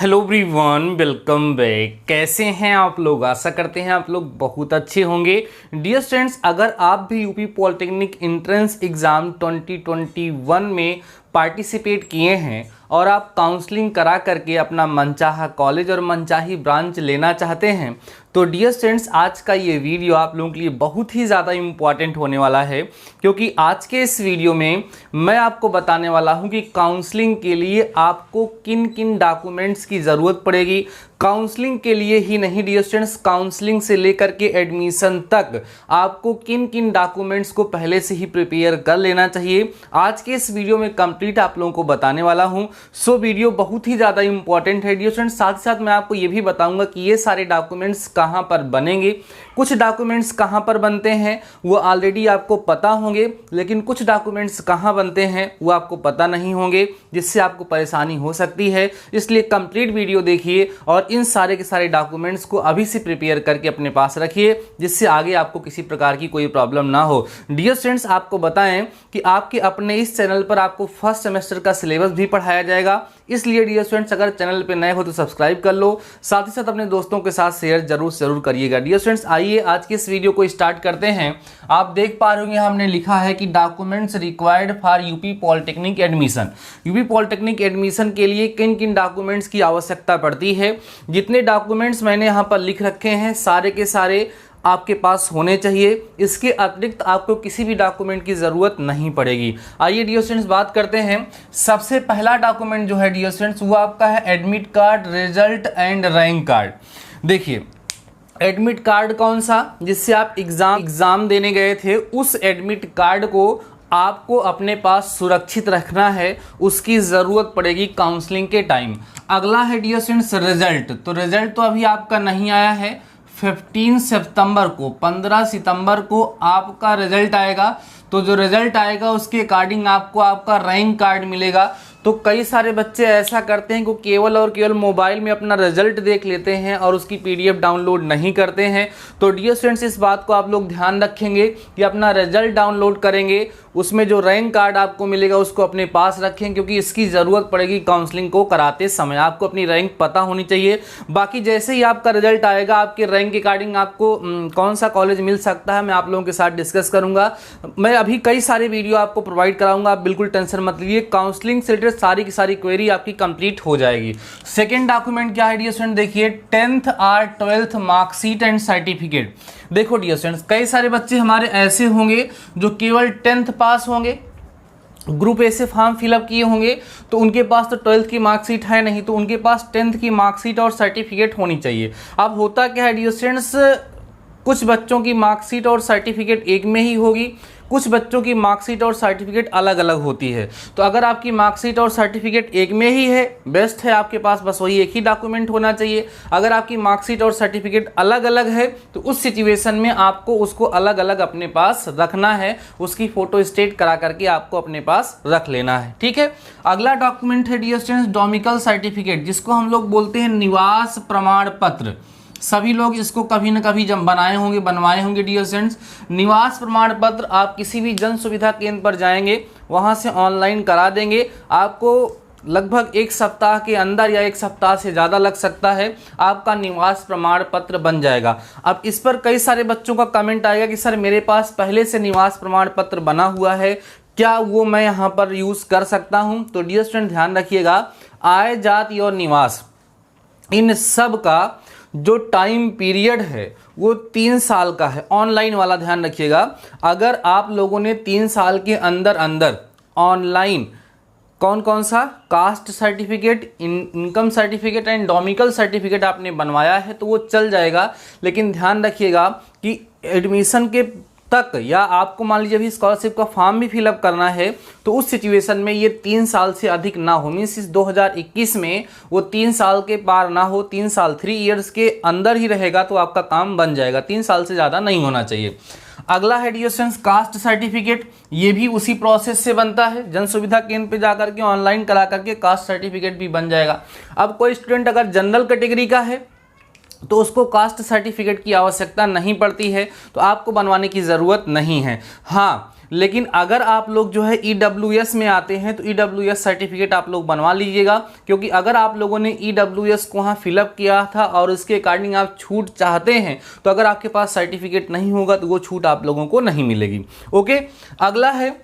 Hello everyone, welcome back. कैसे हैं आप लोग? आशा करते हैं आप लोग बहुत अच्छे होंगे। डियर स्टूडेंट्स, अगर आप भी यूपी पॉलिटेक्निक एंट्रेंस एग्ज़ाम 2021 में पार्टिसिपेट किए हैं और आप काउंसलिंग करा करके अपना मनचाहा कॉलेज और मनचाही ब्रांच लेना चाहते हैं, तो डियर स्टूडेंट्स, आज का ये वीडियो आप लोगों के लिए बहुत ही ज़्यादा इम्पॉर्टेंट होने वाला है, क्योंकि आज के इस वीडियो में मैं आपको बताने वाला हूं कि काउंसलिंग के लिए आपको किन किन डॉक्यूमेंट्स की ज़रूरत पड़ेगी। काउंसलिंग के लिए ही नहीं डियर स्टूडेंट्स, काउंसलिंग से लेकर के एडमिशन तक आपको किन किन डॉक्यूमेंट्स को पहले से ही प्रिपेयर कर लेना चाहिए। आज के इस वीडियो में कंप्लीट आप लोगों को बताने वाला हूं। सो वीडियो बहुत ही ज़्यादा इंपॉर्टेंट है डियर स्टूडेंट्स। साथ ही साथ मैं आपको ये भी बताऊंगा कि ये सारे डॉक्यूमेंट्स कहाँ पर बनेंगे। कुछ डॉक्यूमेंट्स कहाँ पर बनते हैं वो ऑलरेडी आपको पता होंगे, लेकिन कुछ डॉक्यूमेंट्स कहाँ बनते हैं वो आपको पता नहीं होंगे, जिससे आपको परेशानी हो सकती है। इसलिए कंप्लीट वीडियो देखिए और इन सारे के सारे डॉक्यूमेंट्स को अभी से प्रिपेयर करके अपने पास रखिए, जिससे आगे आपको किसी प्रकार की कोई प्रॉब्लम ना हो। डियर स्टूडेंट्स, आपको बताएं कि आपके अपने इस चैनल पर आपको फर्स्ट सेमेस्टर का सिलेबस भी पढ़ाया जाएगा। इसलिए डियर स्टूडेंट्स, अगर चैनल पे नए हो तो सब्सक्राइब कर लो, साथ ही साथ अपने दोस्तों के साथ शेयर जरूर करिएगा। डियर स्टूडेंट्स, आइए आज के इस वीडियो को स्टार्ट करते हैं। आप देख पा रहे होंगे हमने लिखा है कि documents required for UP polytechnic admission. UP polytechnic admission के लिए किन किन डॉक्यूमेंट्स की आवश्यकता पड़ती है। जितने डॉक्यूमेंट्स मैंने यहाँ पर लिख रखे हैं सारे के सारे आपके पास होने चाहिए। इसके अतिरिक्त आपको किसी भी डॉक्यूमेंट की ज़रूरत नहीं पड़ेगी। आइए डियर स्टूडेंट्स बात करते हैं। सबसे पहला डॉक्यूमेंट जो है डियर स्टूडेंट्स वो आपका है admit card, result and rank card. देखिए, एडमिट कार्ड कौन सा, जिससे आप एग्ज़ाम देने गए थे, उस एडमिट कार्ड को आपको अपने पास सुरक्षित रखना है, उसकी ज़रूरत पड़ेगी काउंसलिंग के टाइम। अगला है डियर स्टूडेंट्स रिजल्ट। तो रिजल्ट तो अभी आपका नहीं आया है, 15 सितंबर को आपका रिजल्ट आएगा। तो जो रिजल्ट आएगा उसके अकॉर्डिंग आपको आपका रैंक कार्ड मिलेगा। तो कई सारे बच्चे ऐसा करते हैं कि केवल और केवल मोबाइल में अपना रिजल्ट देख लेते हैं और उसकी पीडीएफ डाउनलोड नहीं करते हैं। तो डियर स्टूडेंट्स, इस बात को आप लोग ध्यान रखेंगे कि अपना रिजल्ट डाउनलोड करेंगे, उसमें जो रैंक कार्ड आपको मिलेगा उसको अपने पास रखें, क्योंकि इसकी ज़रूरत पड़ेगी काउंसलिंग को कराते समय। आपको अपनी रैंक पता होनी चाहिए। बाकी जैसे ही आपका रिजल्ट आएगा, आपके रैंक के अकॉर्डिंग आपको कौन सा कॉलेज मिल सकता है मैं आप लोगों के साथ डिस्कस करूंगा। मैं अभी कई सारे वीडियो आपको प्रोवाइड कराऊंगा, आप बिल्कुल टेंशन मत लीजिए। काउंसलिंग से रिलेटेड सारी की सारी क्वेरी आपकी कंप्लीट हो जाएगी। सेकंड डॉक्यूमेंट क्या है डियर स्टूडेंट, देखिए 10th और 12th मार्कशीट एंड सर्टिफिकेट। देखो डियर स्टूडेंट्स, कई सारे बच्चे हमारे ऐसे होंगे जो केवल 10th पास होंगे, ग्रुप ए से फॉर्म फिलअप किए होंगे, तो उनके पास तो 12th की मार्कशीट है नहीं, तो उनके पास 10th की मार्कशीट और सर्टिफिकेट होनी चाहिए। अब होता क्या है डियर स्टूडेंट्स, कुछ बच्चों की मार्कशीट और सर्टिफिकेट एक में ही होगी, कुछ बच्चों की मार्कशीट और सर्टिफिकेट अलग अलग होती है। तो अगर आपकी मार्कशीट और सर्टिफिकेट एक में ही है, बेस्ट है, आपके पास बस वही एक ही डॉक्यूमेंट होना चाहिए। अगर आपकी मार्कशीट और सर्टिफिकेट अलग अलग है तो उस सिचुएशन में आपको उसको अलग अलग अपने पास रखना है, उसकी फोटो स्टेट करा करके आपको अपने पास रख लेना है, ठीक है। अगला डॉक्यूमेंट है डियर स्टूडेंट्स डोमिकल सर्टिफिकेट, जिसको हम लोग बोलते हैं निवास प्रमाण पत्र। सभी लोग इसको कभी न कभी जब बनवाए होंगे डियर स्टूडेंट्स। निवास प्रमाण पत्र आप किसी भी जन सुविधा केंद्र पर जाएंगे, वहां से ऑनलाइन करा देंगे। आपको लगभग एक सप्ताह के अंदर या एक सप्ताह से ज़्यादा लग सकता है, आपका निवास प्रमाण पत्र बन जाएगा। अब इस पर कई सारे बच्चों का कमेंट आएगा कि सर मेरे पास पहले से निवास प्रमाण पत्र बना हुआ है, क्या वो मैं यहाँ पर यूज़ कर सकता हूँ? तो डियर स्टूडेंट ध्यान रखिएगा, आय, जाति और निवास, इन सब का जो टाइम पीरियड है वो 3 साल का है। ऑनलाइन वाला ध्यान रखिएगा, अगर आप लोगों ने 3 साल के अंदर ऑनलाइन कौन सा caste certificate, income certificate and domicile certificate आपने बनवाया है तो वो चल जाएगा। लेकिन ध्यान रखिएगा कि एडमिशन के तक, या आपको मान लीजिए अभी स्कॉलरशिप का फॉर्म भी फिलअप करना है, तो उस सिचुएशन में ये 3 साल से अधिक ना हो, मीन्स इस 2021 में वो 3 साल के पार ना हो, 3 साल 3 इयर्स के अंदर ही रहेगा तो आपका काम बन जाएगा। 3 साल से ज़्यादा नहीं होना चाहिए। अगला है डियर स्टूडेंट्स कास्ट सर्टिफिकेट, ये भी उसी प्रोसेस से बनता है, जन सुविधा केंद्र पे जाकर के ऑनलाइन करा करके कास्ट सर्टिफिकेट भी बन जाएगा। अब कोई स्टूडेंट अगर जनरल कैटेगरी का है तो उसको कास्ट सर्टिफिकेट की आवश्यकता नहीं पड़ती है, तो आपको बनवाने की ज़रूरत नहीं है। हाँ, लेकिन अगर आप लोग जो है EWS में आते हैं तो EWS सर्टिफिकेट आप लोग बनवा लीजिएगा, क्योंकि अगर आप लोगों ने EWS को वहाँ फिलअप किया था और उसके अकॉर्डिंग आप छूट चाहते हैं तो अगर आपके पास सर्टिफिकेट नहीं होगा तो वो छूट आप लोगों को नहीं मिलेगी। ओके, अगला है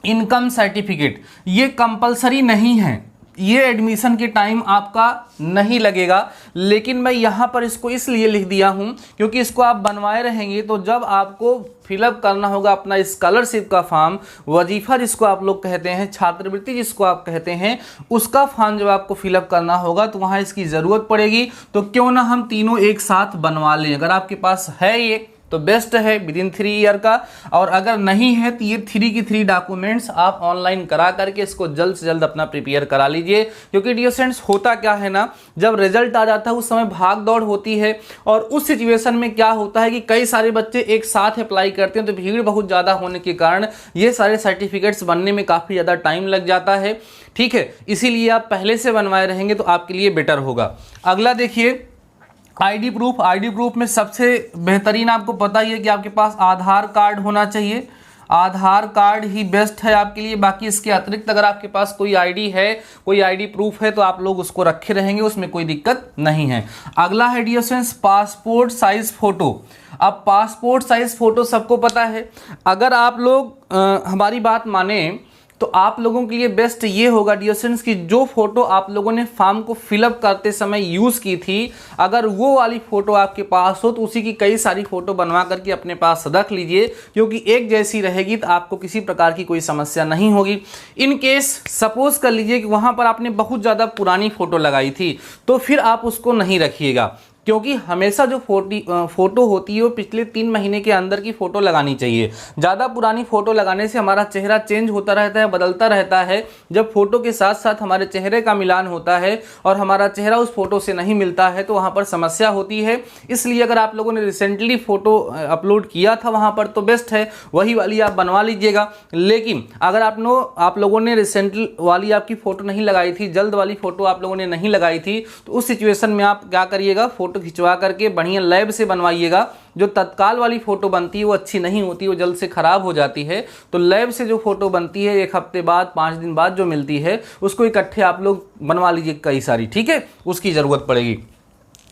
इनकम सर्टिफिकेट। ये कंपलसरी नहीं है, ये एडमिशन के टाइम आपका नहीं लगेगा, लेकिन मैं यहाँ पर इसको इसलिए लिख दिया हूँ क्योंकि इसको आप बनवाए रहेंगे तो जब आपको फिलअप करना होगा अपना स्कॉलरशिप का फॉर्म, वजीफा जिसको आप लोग कहते हैं, छात्रवृत्ति जिसको आप कहते हैं, उसका फॉर्म जब आपको फिलअप करना होगा तो वहाँ इसकी ज़रूरत पड़ेगी। तो क्यों ना हम तीनों एक साथ बनवा लें। अगर आपके पास है ये तो बेस्ट है विद इन 3 ईयर का, और अगर नहीं है तो ये 3 की 3 डॉक्यूमेंट्स आप ऑनलाइन करा करके इसको जल्द से जल्द अपना प्रिपेयर करा लीजिए। क्योंकि डियर स्टूडेंट्स होता क्या है ना, जब रिजल्ट आ जाता है उस समय भाग दौड़ होती है और उस सिचुएशन में क्या होता है कि कई सारे बच्चे एक साथ अप्लाई करते हैं तो भीड़ बहुत ज़्यादा होने के कारण ये सारे सर्टिफिकेट्स बनने में काफ़ी ज़्यादा टाइम लग जाता है। ठीक है, इसीलिए आप पहले से बनवाए रहेंगे तो आपके लिए बेटर होगा। अगला देखिए आईडी प्रूफ। आईडी प्रूफ में सबसे बेहतरीन आपको पता ही है कि आपके पास आधार कार्ड होना चाहिए। आधार कार्ड ही बेस्ट है आपके लिए। बाकी इसके अतिरिक्त अगर आपके पास कोई आईडी है, कोई आईडी प्रूफ है तो आप लोग उसको रखे रहेंगे, उसमें कोई दिक्कत नहीं है। अगला है dear students passport size photo. अब पासपोर्ट साइज फोटो सबको पता है। अगर आप लोग हमारी बात माने तो आप लोगों के लिए बेस्ट ये होगा डियर स्टूडेंट्स कि जो फोटो आप लोगों ने फॉर्म को फिलअप करते समय यूज़ की थी, अगर वो वाली फ़ोटो आपके पास हो तो उसी की कई सारी फ़ोटो बनवा करके अपने पास रख लीजिए, क्योंकि एक जैसी रहेगी तो आपको किसी प्रकार की कोई समस्या नहीं होगी। इन केस सपोज कर लीजिए कि वहाँ पर आपने बहुत ज़्यादा पुरानी फ़ोटो लगाई थी तो फिर आप उसको नहीं रखिएगा, क्योंकि हमेशा जो फ़ोटो होती है वो पिछले 3 महीने के अंदर की फ़ोटो लगानी चाहिए। ज़्यादा पुरानी फ़ोटो लगाने से हमारा चेहरा चेंज होता रहता है, बदलता रहता है। जब फ़ोटो के साथ साथ हमारे चेहरे का मिलान होता है और हमारा चेहरा उस फ़ोटो से नहीं मिलता है तो वहाँ पर समस्या होती है। इसलिए अगर आप लोगों ने रिसेंटली फ़ोटो अपलोड किया था वहाँ पर तो बेस्ट है वही वाली आप बनवा लीजिएगा। लेकिन अगर आप लोगों ने रिसेंटली वाली आपकी फ़ोटो नहीं लगाई थी, जल्द वाली फ़ोटो आप लोगों ने नहीं लगाई थी, तो उस सिचुएशन में आप क्या करिएगा, फ़ोटो खिंचवा करके बढ़िया लैब से बनवाइएगा। जो तत्काल वाली फोटो बनती है वो अच्छी नहीं होती, वो जल्द से खराब हो जाती है। तो लैब से जो फोटो बनती है 1 हफ्ते बाद 5 दिन बाद जो मिलती है उसको इकट्ठे आप लोग बनवा लीजिए कई सारी, ठीक है, उसकी ज़रूरत पड़ेगी।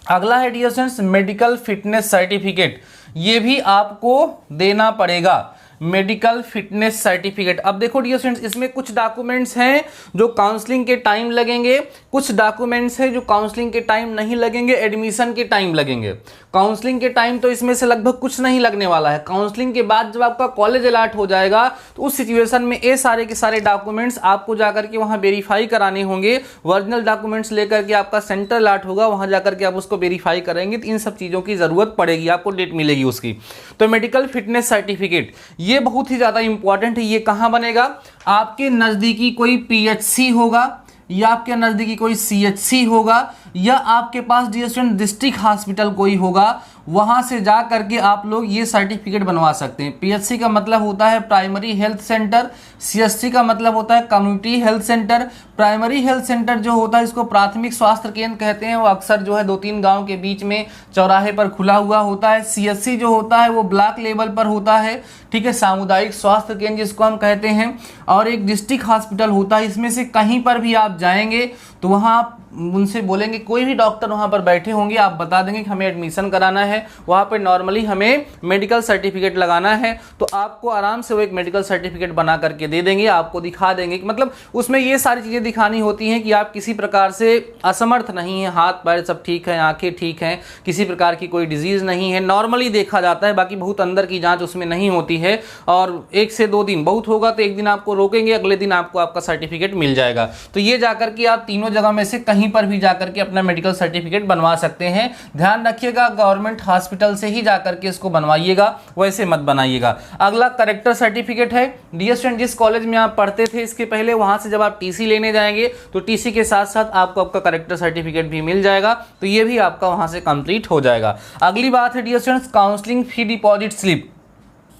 अगला है dear students medical fitness certificate. ये भी आपको देना पड़ेगा, मेडिकल फिटनेस सर्टिफिकेट। अब देखो डियर स्टूडेंट्स इसमें कुछ डॉक्यूमेंट्स हैं जो काउंसलिंग के टाइम लगेंगे, कुछ डॉक्यूमेंट्स हैं जो काउंसलिंग के टाइम नहीं लगेंगे, एडमिशन के टाइम लगेंगे। काउंसलिंग के टाइम तो इसमें से लगभग कुछ नहीं लगने वाला है। काउंसलिंग के बाद जब आपका कॉलेज अलॉट हो जाएगा तो उस सिचुएशन में ये सारे के सारे डॉक्यूमेंट्स आपको जाकर के वहाँ वेरीफाई कराने होंगे। ओरिजिनल डॉक्यूमेंट्स लेकर के आपका सेंटर अलॉट होगा, वहाँ जाकर के आप उसको वेरीफाई करेंगे तो इन सब चीज़ों की ज़रूरत पड़ेगी, आपको डेट मिलेगी उसकी। तो मेडिकल फिटनेस सर्टिफिकेट ये बहुत ही ज़्यादा इंपॉर्टेंट है। ये कहाँ बनेगा, आपके नज़दीकी कोई PHC होगा या आपके नज़दीकी कोई CHC होगा या आपके पास डियर स्टूडेंट डिस्ट्रिक्ट हॉस्पिटल कोई होगा, वहाँ से जा करके आप लोग ये सर्टिफिकेट बनवा सकते हैं। PHC का मतलब होता है प्राइमरी हेल्थ सेंटर, CHC का मतलब होता है community health centre. Primary health centre जो होता है इसको प्राथमिक स्वास्थ्य केंद्र कहते हैं, वो अक्सर जो है 2-3 गांव के बीच में चौराहे पर खुला हुआ होता है। CHC जो होता है वो ब्लॉक लेवल पर होता है, ठीक है, सामुदायिक स्वास्थ्य केंद्र जिसको हम कहते हैं। और एक डिस्ट्रिक्ट हॉस्पिटल होता है। इसमें से कहीं पर भी आप जाएंगे तो वहाँ आप उनसे बोलेंगे, कोई भी डॉक्टर वहाँ पर बैठे होंगे, आप बता देंगे कि हमें एडमिशन कराना है, वहाँ पर नॉर्मली हमें मेडिकल सर्टिफिकेट लगाना है, तो आपको आराम से वो एक मेडिकल सर्टिफिकेट बना करके दे देंगे, आपको दिखा देंगे कि मतलब उसमें ये सारी चीज़ें दिखानी होती हैं कि आप किसी प्रकार से असमर्थ नहीं हैं, हाथ पैर सब ठीक है, आंखें ठीक हैं, किसी प्रकार की कोई डिजीज़ नहीं है, नॉर्मली देखा जाता है। बाकी बहुत अंदर की जाँच उसमें नहीं होती है। और 1 से 2 दिन, बहुत होगा तो 1 दिन आपको रोकेंगे, अगले दिन आपको आपका सर्टिफिकेट मिल जाएगा। तो ये जाकर के आप तीनों जगह में से कहीं पर भी जाकर के अपना मेडिकल सर्टिफिकेट बनवा सकते हैं। ध्यान रखिएगा गवर्नमेंट हॉस्पिटल से ही जाकर के इसको बनवाइएगा, वैसे मत बनाइएगा। अगला करेक्टर सर्टिफिकेट है। डियर स्टूडेंट जिस कॉलेज में आप पढ़ते थे इसके पहले, वहां से जब आप TC लेने जाएंगे तो TC के साथ साथ आपको आपका करेक्टर सर्टिफिकेट भी मिल जाएगा, तो ये भी आपका वहां से कंप्लीट हो जाएगा। अगली बात है डियर स्टूडेंट्स काउंसलिंग फी डिपॉजिट स्लिप।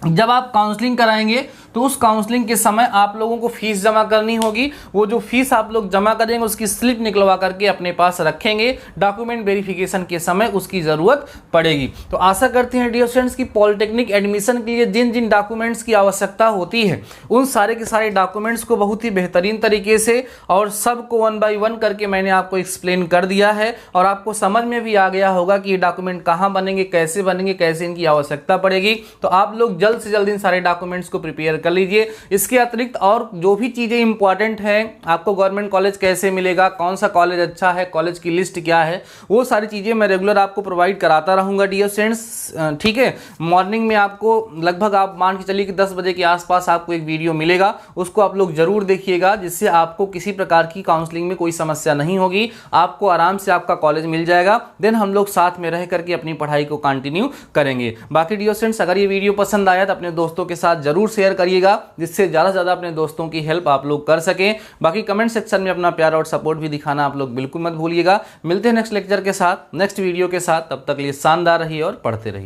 जब आप काउंसलिंग कराएंगे तो उस काउंसलिंग के समय आप लोगों को फीस जमा करनी होगी। वो जो फीस आप लोग जमा करेंगे उसकी स्लिप निकलवा करके अपने पास रखेंगे, डॉक्यूमेंट वेरिफिकेशन के समय उसकी जरूरत पड़ेगी। तो आशा करते हैं डियर स्टूडेंट्स की पॉलिटेक्निक एडमिशन के लिए जिन जिन डॉक्यूमेंट्स की आवश्यकता होती है उन सारे के सारे डॉक्यूमेंट्स को बहुत ही बेहतरीन तरीके से और सबको 1 बाय 1 करके मैंने आपको एक्सप्लेन कर दिया है, और आपको समझ में भी आ गया होगा कि ये डॉक्यूमेंट कहां बनेंगे, कैसे बनेंगे, कैसे इनकी आवश्यकता पड़ेगी। तो आप लोग जल्द से जल्द इन सारे डॉक्यूमेंट्स को प्रिपेयर कर लीजिए। इसके अतिरिक्त और जो भी चीजें इंपॉर्टेंट हैं, आपको गवर्नमेंट कॉलेज कैसे मिलेगा, कौन सा कॉलेज अच्छा है, कॉलेज की लिस्ट क्या है, वो सारी चीजें मैं रेगुलर आपको प्रोवाइड कराता रहूंगा डियर स्टूडेंट्स। ठीक है, मॉर्निंग में आपको लगभग आप मान के चलिए कि 10 बजे के आसपास आपको एक वीडियो मिलेगा, उसको आप लोग जरूर देखिएगा, जिससे आपको किसी प्रकार की काउंसलिंग में कोई समस्या नहीं होगी, आपको आराम से आपका कॉलेज मिल जाएगा। देन हम लोग साथ में रह करके अपनी पढ़ाई को कंटिन्यू करेंगे। बाकी डियर स्टूडेंट्स, अगर ये वीडियो पसंद आया तो अपने दोस्तों के साथ जरूर शेयर करिएगा, जिससे ज़्यादा से ज़्यादा अपने दोस्तों की हेल्प आप लोग कर सकें। बाकी कमेंट सेक्शन में अपना प्यार और सपोर्ट भी दिखाना आप लोग बिल्कुल मत भूलिएगा। मिलते हैं नेक्स्ट लेक्चर के साथ, नेक्स्ट वीडियो के साथ, तब तक के लिए शानदार रहिए और पढ़ते रहिए।